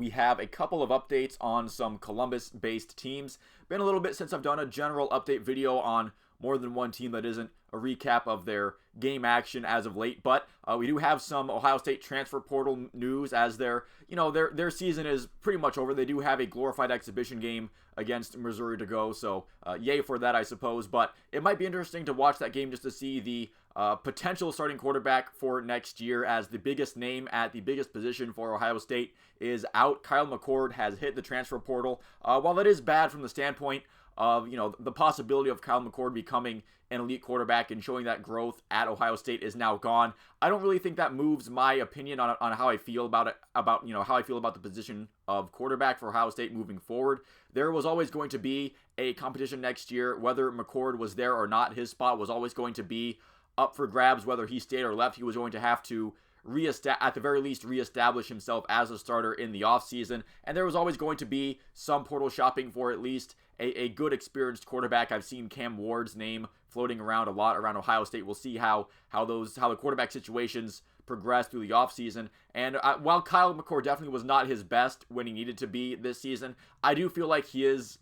we have a couple of updates on some Columbus-based teams. Been a little bit since I've done a general update video on more than one team that isn't a recap of their game action as of late, but we do have some Ohio State transfer portal news as their season is pretty much over. They do have a glorified exhibition game against Missouri to go, so yay for that, I suppose. But it might be interesting to watch that game just to see the potential starting quarterback for next year, as the biggest name at the biggest position for Ohio State is out. Kyle McCord has hit the transfer portal. While that is bad from the standpoint of, the possibility of Kyle McCord becoming an elite quarterback and showing that growth at Ohio State is now gone, I don't really think that moves my opinion on how I feel about it, how I feel about the position of quarterback for Ohio State moving forward. There was always going to be a competition next year, whether McCord was there or not. His spot was always going to be up for grabs, whether he stayed or left. He was going to have to at the very least reestablish himself as a starter in the offseason, and there was always going to be some portal shopping for at least a good experienced quarterback. I've seen Cam Ward's name floating around a lot around Ohio State. We'll see how the quarterback situations progress through the offseason. And while Kyle McCord definitely was not his best when he needed to be this season, I do feel like he's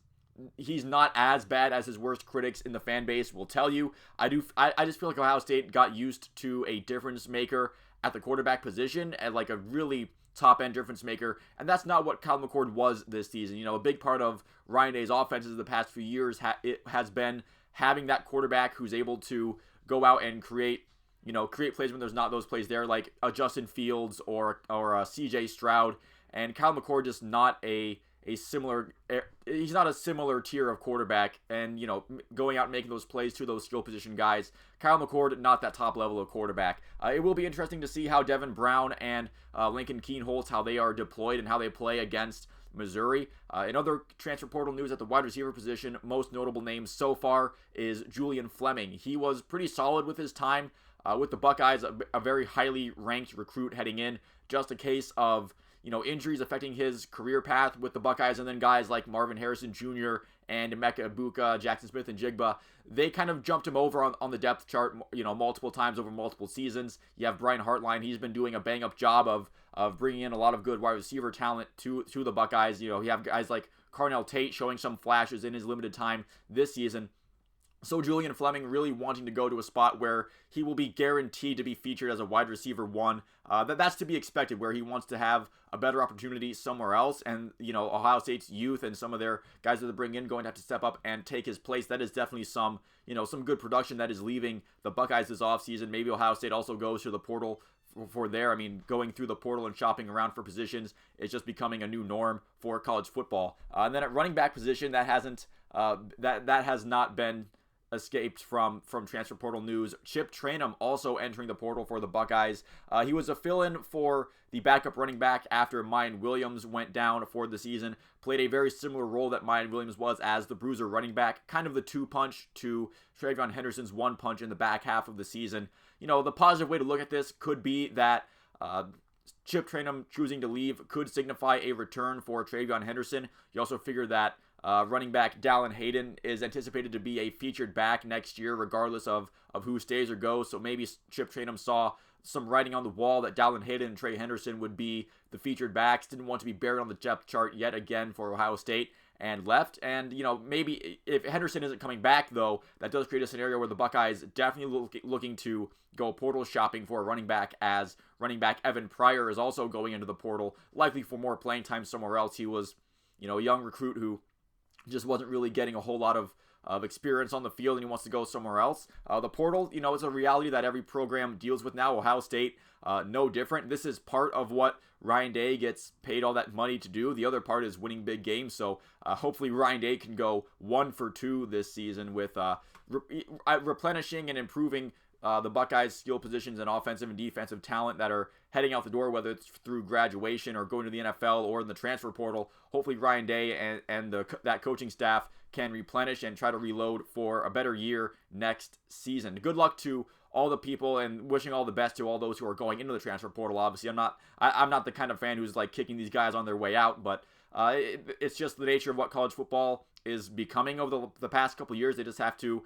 not as bad as his worst critics in the fan base will tell you. I just feel like Ohio State got used to a difference maker at the quarterback position, and like a really top-end difference maker, and that's not what Kyle McCord was this season. A big part of Ryan Day's offenses the past few years it has been having that quarterback who's able to go out and create plays when there's not those plays there, like a Justin Fields or a CJ Stroud. And Kyle McCord just not he's not a similar tier of quarterback, and going out and making those plays to those skill position guys. Kyle McCord, not that top level of quarterback. It will be interesting to see how Devin Brown and Lincoln Keenholz, how they are deployed and how they play against Missouri. In other transfer portal news at the wide receiver position, most notable name so far is Julian Fleming. He was pretty solid with his time with the Buckeyes, a very highly ranked recruit heading in. Just a case of injuries affecting his career path with the Buckeyes, and then guys like Marvin Harrison Jr. and Emeka Egbuka, Jackson Smith, and Jigba, they kind of jumped him over on the depth chart, multiple times over multiple seasons. You have Brian Hartline. He's been doing a bang-up job of bringing in a lot of good wide receiver talent to the Buckeyes. You have guys like Carnell Tate showing some flashes in his limited time this season. So Julian Fleming really wanting to go to a spot where he will be guaranteed to be featured as a wide receiver one. That's to be expected, where he wants to have a better opportunity somewhere else. And, Ohio State's youth and some of their guys that they bring in going to have to step up and take his place. That is definitely some good production that is leaving the Buckeyes this offseason. Maybe Ohio State also goes to the portal for there. I mean, going through the portal and shopping around for positions is just becoming a new norm for college football. And then at running back position, that has not been escaped from transfer portal news. Chip Trayanum also entering the portal for the Buckeyes. He was a fill-in for the backup running back after Mayan Williams went down for the season. Played a very similar role that Mayan Williams was as the bruiser running back, kind of the two-punch to TreVeyon Henderson's one-punch in the back half of the season. The positive way to look at this could be that Chip Trayanum choosing to leave could signify a return for TreVeyon Henderson. You also figure that running back Dallin Hayden is anticipated to be a featured back next year, regardless of who stays or goes. So maybe Chip Trayanum saw some writing on the wall that Dallin Hayden and Trey Henderson would be the featured backs. Didn't want to be buried on the depth chart yet again for Ohio State, and left. And, maybe if Henderson isn't coming back, though, that does create a scenario where the Buckeyes definitely looking to go portal shopping for a running back, as running back Evan Pryor is also going into the portal, likely for more playing time somewhere else. He was, a young recruit who just wasn't really getting a whole lot of experience on the field, and he wants to go somewhere else. The portal, is a reality that every program deals with now. Ohio State, no different. This is part of what Ryan Day gets paid all that money to do. The other part is winning big games. So hopefully Ryan Day can go 1 for 2 this season with replenishing and improving the Buckeyes' skill positions and offensive and defensive talent that are heading out the door, whether it's through graduation or going to the NFL or in the transfer portal. Hopefully Ryan Day and that coaching staff can replenish and try to reload for a better year next season. Good luck to all the people, and wishing all the best to all those who are going into the transfer portal. Obviously, I'm not the kind of fan who's like kicking these guys on their way out, but it's just the nature of what college football is becoming over the past couple of years. They just have to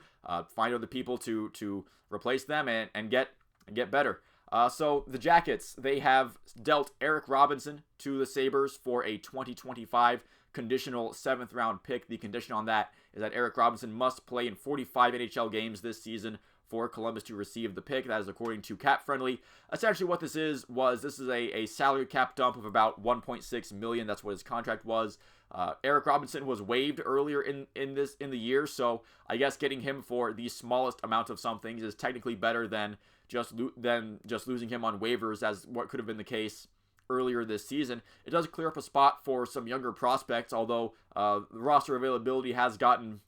find other people to replace them and get better. So the Jackets, they have dealt Eric Robinson to the Sabres for a 2025 conditional 7th round pick. The condition on that is that Eric Robinson must play in 45 NHL games this season for Columbus to receive the pick. That is according to Cap Friendly. Essentially what this is a salary cap dump of about $1.6 million. That's what his contract was. Eric Robinson was waived earlier in the year, so I guess getting him for the smallest amount of some things is technically better than just losing him on waivers, as what could have been the case earlier this season. It does clear up a spot for some younger prospects, although the roster availability has gotten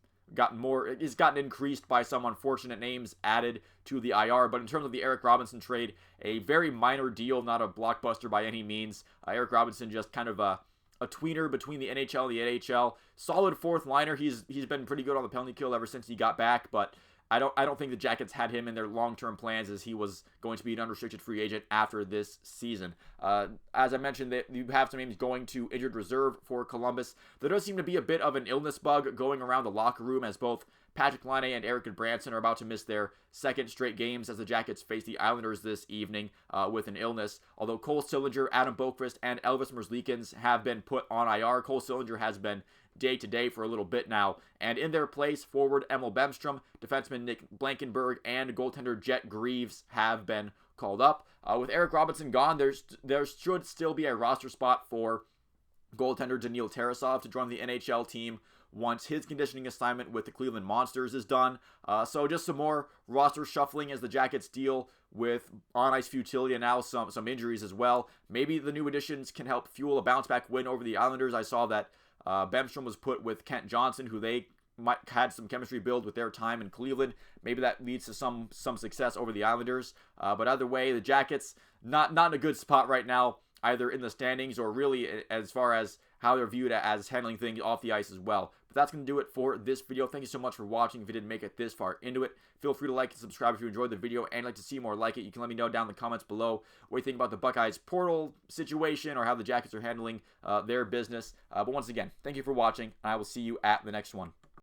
increased by some unfortunate names added to the IR. But in terms of the Eric Robinson trade, a very minor deal, not a blockbuster by any means. Eric Robinson just kind of a tweener between the NHL and the NHL. Solid fourth liner. He's been pretty good on the penalty kill ever since he got back, but I don't think the Jackets had him in their long-term plans, as he was going to be an unrestricted free agent after this season. As I mentioned, that you have some names going to injured reserve for Columbus. There does seem to be a bit of an illness bug going around the locker room, as both Patrick Laine and Eric Branson are about to miss their second straight games as the Jackets face the Islanders this evening with an illness. Although Cole Sillinger, Adam Boqvist, and Elvis Merzlikins have been put on IR. Cole Sillinger has been day-to-day for a little bit now. And in their place, forward Emil Bemstrom, defenseman Nick Blankenberg, and goaltender Jet Greaves have been called up. With Eric Robinson gone, there should still be a roster spot for goaltender Daniil Tarasov to join the NHL team once his conditioning assignment with the Cleveland Monsters is done. So just some more roster shuffling as the Jackets deal with on-ice futility and now some injuries as well. Maybe the new additions can help fuel a bounce-back win over the Islanders. I saw that Bemstrom was put with Kent Johnson, who they had some chemistry build with their time in Cleveland. Maybe that leads to some success over the Islanders. But either way, the Jackets not in a good spot right now, either in the standings or really as far as how they're viewed as handling things off the ice as well. But that's going to do it for this video. Thank you so much for watching. If you didn't make it this far into it, feel free to like and subscribe if you enjoyed the video and like to see more like it. You can let me know down in the comments below what you think about the Buckeyes portal situation or how the Jackets are handling their business. But once again, thank you for watching, and I will see you at the next one.